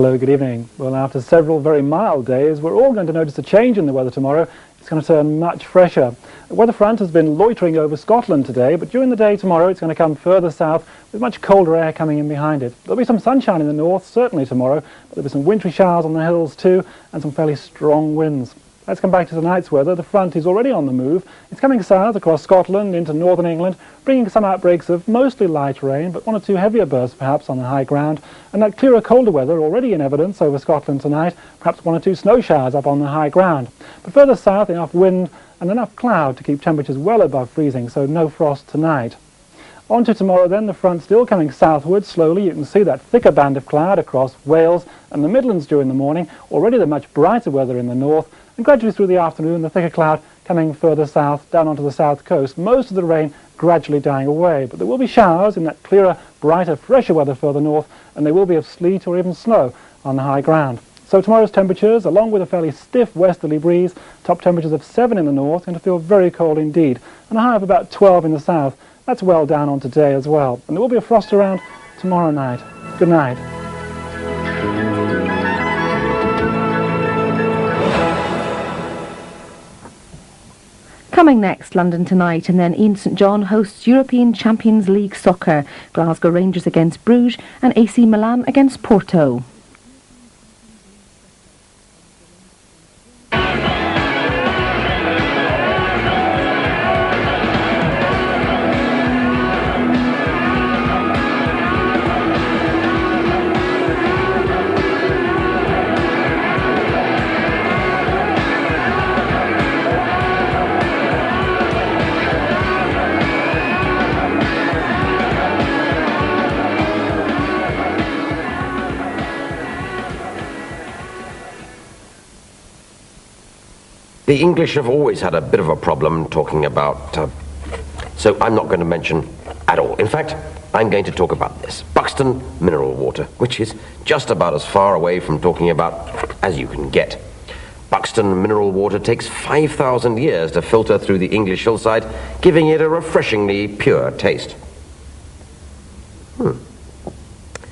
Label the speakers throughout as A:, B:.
A: Hello, good evening. Well, after several very mild days, we're all going to notice a change in the weather tomorrow. It's going to turn much fresher. The weather front has been loitering over Scotland today, but during the day tomorrow it's going to come further south with much colder air coming in behind it. There'll be some sunshine in the north, certainly tomorrow, but there'll be some wintry showers on the hills too, and some fairly strong winds. Let's come back to tonight's weather. The front is already on the move. It's coming south across Scotland into northern England, bringing some outbreaks of mostly light rain, but one or two heavier bursts perhaps on the high ground, and that clearer, colder weather already in evidence over Scotland tonight, perhaps one or two snow showers up on the high ground. But further south, enough wind and enough cloud to keep temperatures well above freezing, so no frost tonight. On to tomorrow then, the front still coming southwards slowly. You can see that thicker band of cloud across Wales and the Midlands during the morning, already the much brighter weather in the north, and gradually through the afternoon the thicker cloud coming further south down onto the south coast, most of the rain gradually dying away. But there will be showers in that clearer, brighter, fresher weather further north, and they will be of sleet or even snow on the high ground. So tomorrow's temperatures, along with a fairly stiff westerly breeze, top temperatures of 7 in the north, going to feel very cold indeed, and a high of about 12 in the south. That's well down on today as well. And there will be a frost around tomorrow night. Good night.
B: Coming next, London tonight, and then Ian St John hosts European Champions League soccer. Glasgow Rangers against Bruges and AC Milan against Porto.
C: The English have always had a bit of a problem talking about, so I'm not going to mention at all. In fact, I'm going to talk about this, Buxton mineral water, which is just about as far away from talking about as you can get. Buxton mineral water takes 5,000 years to filter through the English hillside, giving it a refreshingly pure taste.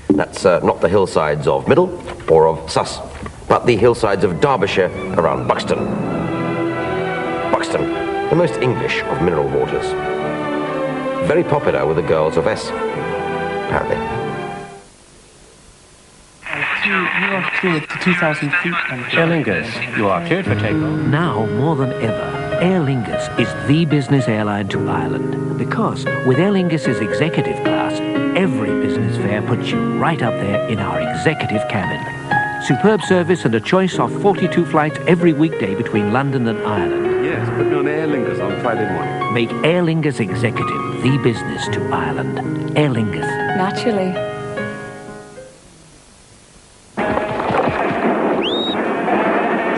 C: That's not the hillsides of Middle or of Sus, but the hillsides of Derbyshire around Buxton. Buxton, the most English of mineral waters. Very popular with the girls of S, apparently.
D: You are cleared to 2,000 feet.
E: Aer Lingus, you are cleared for takeoff.
F: Now, more than ever, Aer Lingus is the business airline to Ireland. Because with Aer Lingus's executive class, every business fare puts you right up there in our executive cabin. Superb service and a choice of 42 flights every weekday between London and Ireland.
E: Yes, put me on Aer Lingus on Friday morning.
F: Make Aer Lingus Executive the business to Ireland. Aer Lingus.
B: Naturally.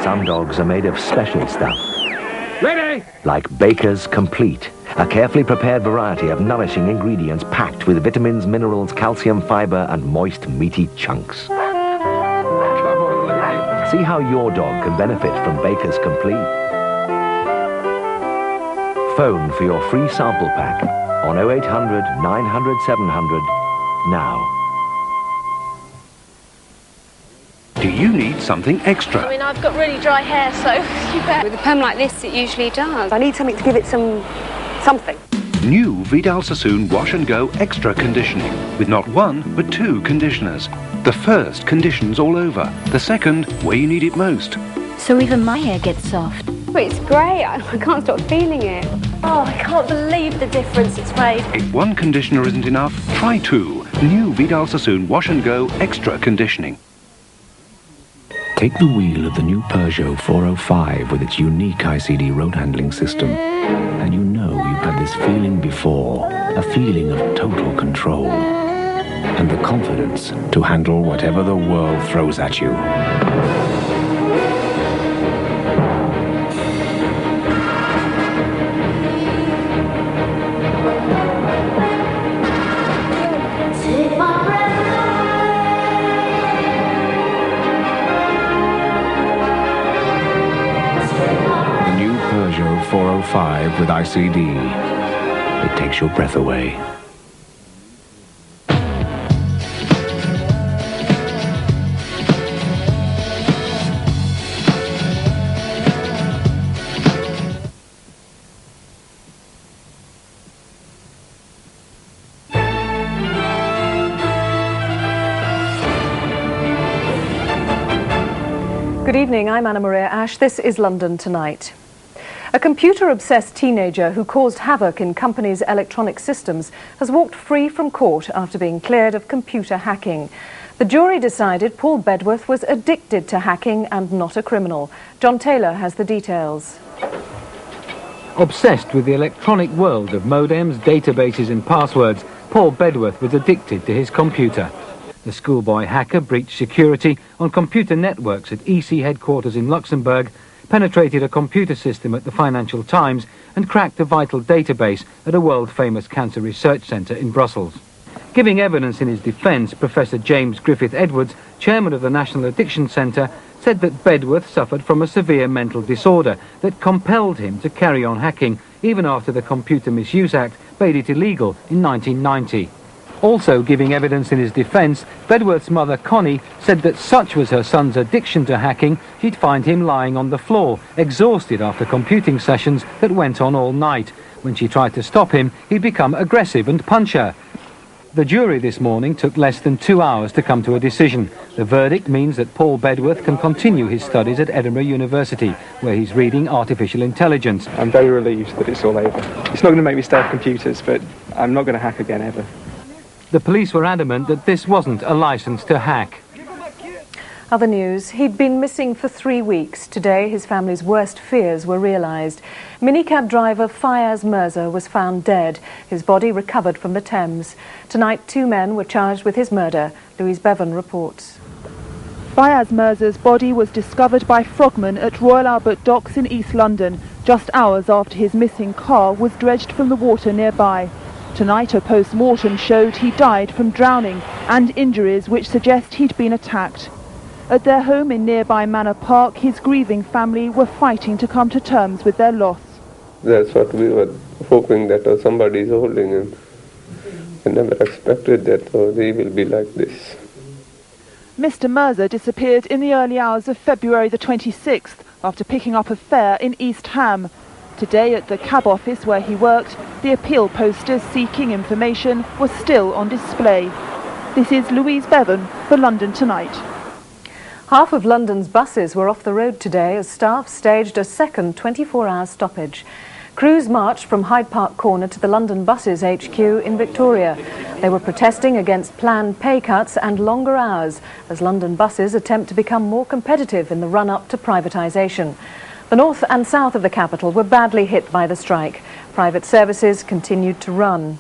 G: Some dogs are made of special stuff.
E: Ready!
G: Like Baker's Complete, a carefully prepared variety of nourishing ingredients packed with vitamins, minerals, calcium, fibre and moist, meaty chunks. See how your dog can benefit from Baker's Complete. Phone for your free sample pack on 0800 900 700 now.
H: Do you need something extra?
I: I mean, I've got really dry hair, so you bet.
J: With a perm like this, it usually does. I need something to give it something.
H: New Vidal Sassoon Wash and Go Extra Conditioning, with not one, but 2 conditioners. The first conditions all over, the second where you need it most.
K: So even my hair gets soft.
J: But it's great, I can't stop feeling it.
I: Oh, I can't believe the difference it's made.
H: If one conditioner isn't enough, try 2. New Vidal Sassoon Wash and Go Extra Conditioning.
L: Take the wheel of the new Peugeot 405 with its unique ICD road handling system, and you know you've had this feeling before, a feeling of total control, and the confidence to handle whatever the world throws at you. Peugeot 405 with ICD. It takes your breath away.
M: Good evening, I'm Anna-Maria Ashe. This is London Tonight. A computer-obsessed teenager who caused havoc in companies' electronic systems has walked free from court after being cleared of computer hacking. The jury decided Paul Bedworth was addicted to hacking and not a criminal. John Taylor has the details.
N: Obsessed with the electronic world of modems, databases and passwords, Paul Bedworth was addicted to his computer. The schoolboy hacker breached security on computer networks at EC headquarters in Luxembourg, penetrated a computer system at the Financial Times and cracked a vital database at a world-famous cancer research centre in Brussels. Giving evidence in his defence, Professor James Griffith Edwards, chairman of the National Addiction Centre, said that Bedworth suffered from a severe mental disorder that compelled him to carry on hacking even after the Computer Misuse Act made it illegal in 1990. Also giving evidence in his defence, Bedworth's mother Connie said that such was her son's addiction to hacking, she'd find him lying on the floor, exhausted after computing sessions that went on all night. When she tried to stop him, he'd become aggressive and punch her. The jury this morning took less than 2 hours to come to a decision. The verdict means that Paul Bedworth can continue his studies at Edinburgh University, where he's reading artificial intelligence.
O: I'm very relieved that it's all over. It's not going to make me stay off computers, but I'm not going to hack again ever.
N: The police were adamant that this wasn't a licence to hack.
M: Other news, he'd been missing for 3 weeks. Today, his family's worst fears were realised. Minicab driver Fayaz Mirza was found dead. His body recovered from the Thames. Tonight, 2 men were charged with his murder. Louise Bevan reports.
P: Fayaz Mirza's body was discovered by frogmen at Royal Albert Docks in East London, just hours after his missing car was dredged from the water nearby. Tonight, a post-mortem showed he died from drowning and injuries which suggest he'd been attacked. At their home in nearby Manor Park, his grieving family were fighting to come to terms with their loss.
Q: That's what we were hoping, that somebody is holding him. I never expected that he will be like this.
P: Mr. Mirza disappeared in the early hours of February the 26th after picking up a fare in East Ham. Today, at the cab office where he worked, the appeal posters seeking information were still on display. This is Louise Bevan for London Tonight.
M: Half of London's buses were off the road today as staff staged a second 24-hour stoppage. Crews marched from Hyde Park Corner to the London Buses HQ in Victoria. They were protesting against planned pay cuts and longer hours as London buses attempt to become more competitive in the run-up to privatisation. The north and south of the capital were badly hit by the strike. Private services continued to run.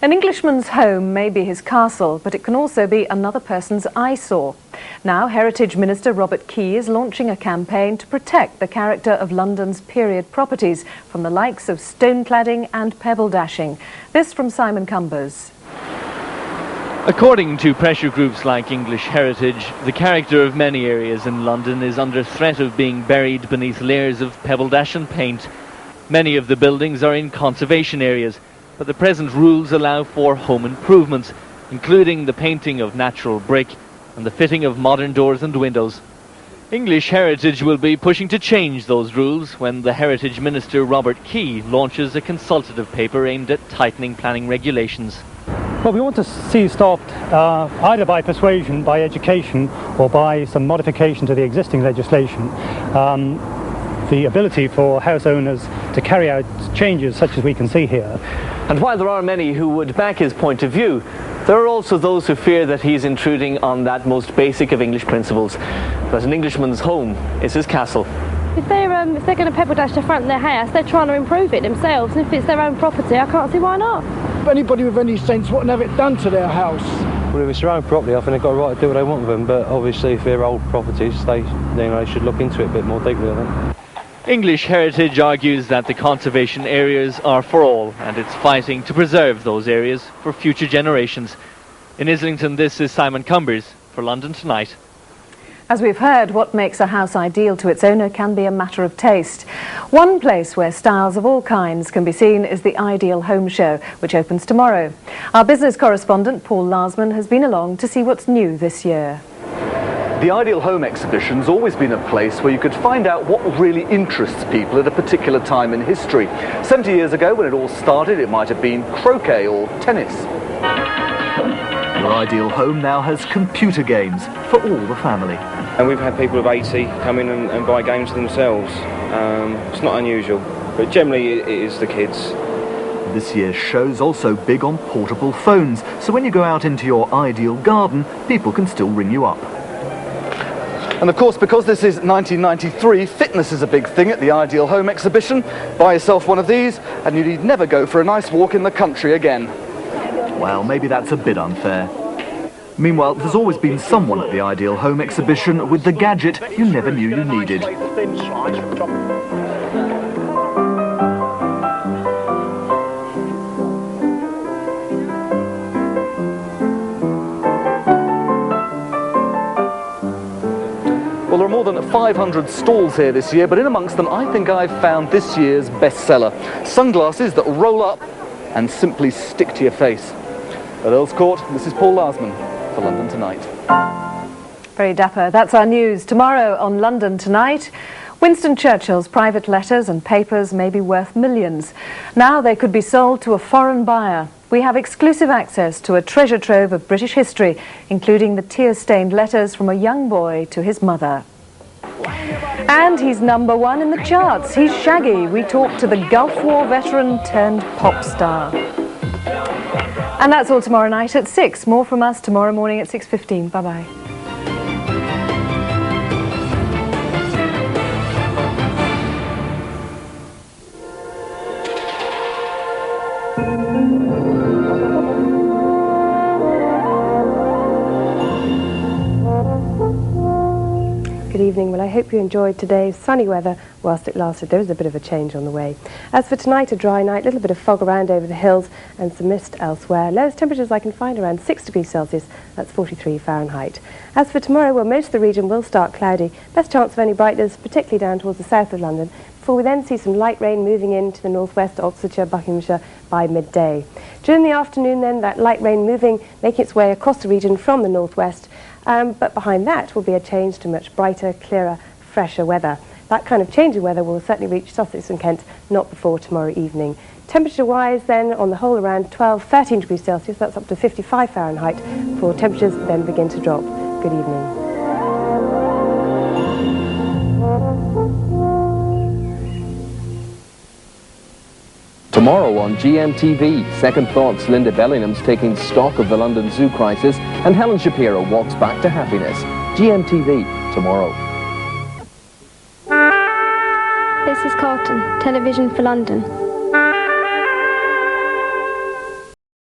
M: An Englishman's home may be his castle, but it can also be another person's eyesore. Now, Heritage Minister Robert Key is launching a campaign to protect the character of London's period properties from the likes of stone cladding and pebble dashing. This from Simon Cumbers.
R: According to pressure groups like English Heritage, the character of many areas in London is under threat of being buried beneath layers of pebble dash and paint. Many of the buildings are in conservation areas, but the present rules allow for home improvements, including the painting of natural brick and the fitting of modern doors and windows. English Heritage will be pushing to change those rules when the Heritage Minister Robert Key launches a consultative paper aimed at tightening planning regulations.
S: Well, we want to see stopped either by persuasion, by education, or by some modification to the existing legislation. The ability for house owners to carry out changes such as we can see here.
T: And while there are many who would back his point of view, there are also those who fear that he's intruding on that most basic of English principles, that an Englishman's home is his castle.
I: If they're going to pebble dash the front of their house, they're trying to improve it themselves, and if it's their own property, I can't see why not.
U: If anybody with any sense wouldn't have it done to their house.
V: Well, if it's their own property, I think they've got a right to do what they want with them, but obviously if they're old properties, they should look into it a bit more deeply, I think.
R: English Heritage argues that the conservation areas are for all, and it's fighting to preserve those areas for future generations. In Islington, this is Simon Cumbers for London Tonight.
M: As we've heard, what makes a house ideal to its owner can be a matter of taste. One place where styles of all kinds can be seen is the Ideal Home Show, which opens tomorrow. Our business correspondent, Paul Larsman, has been along to see what's new this year.
W: The Ideal Home exhibition's always been a place where you could find out what really interests people at a particular time in history. 70 years ago, when it all started, it might have been croquet or tennis. Your Ideal Home now has computer games for all the family.
A: And we've had people of 80 come in and buy games themselves. It's not unusual, but generally it is the kids.
W: This year's show's also big on portable phones, so when you go out into your ideal garden, people can still ring you up. And of course, because this is 1993, fitness is a big thing at the Ideal Home exhibition. Buy yourself one of these, and you need never go for a nice walk in the country again. Well, maybe that's a bit unfair. Meanwhile, there's always been someone at the Ideal Home exhibition with the gadget you never knew you needed. Well, there are more than 500 stalls here this year, but in amongst them I think I've found this year's bestseller. Sunglasses that roll up and simply stick to your face. At Earl's Court, this is Paul Larsman for London Tonight.
M: Very dapper. That's our news. Tomorrow on London Tonight, Winston Churchill's private letters and papers may be worth millions. Now they could be sold to a foreign buyer. We have exclusive access to a treasure trove of British history, including the tear-stained letters from a young boy to his mother. And he's #1 in the charts. He's Shaggy. We talk to the Gulf War veteran turned pop star. And that's all tomorrow night at 6. More from us tomorrow morning at 6:15. Bye-bye.
C: Good evening. Well, I hope you enjoyed today's sunny weather whilst it lasted. There was a bit of a change on the way. As for tonight, a dry night, a little bit of fog around over the hills and some mist elsewhere. Lowest temperatures I can find around 6 degrees Celsius, that's 43 Fahrenheit. As for tomorrow, well, most of the region will start cloudy. Best chance of any brightness, particularly down towards the south of London, before we then see some light rain moving into the northwest, Oxfordshire, Buckinghamshire by midday. During the afternoon then, that light rain moving, making its way across the region from the northwest. But behind that will be a change to much brighter, clearer, fresher weather. That kind of change in weather will certainly reach Sussex and Kent not before tomorrow evening. Temperature-wise then, on the whole, around 12-13 degrees Celsius, that's up to 55 Fahrenheit, before temperatures then begin to drop. Good evening.
D: Tomorrow on GMTV, Second Thoughts, Linda Bellingham's taking stock of the London Zoo crisis, and Helen Shapiro walks back to happiness. GMTV, tomorrow.
X: This is Carlton, Television for London.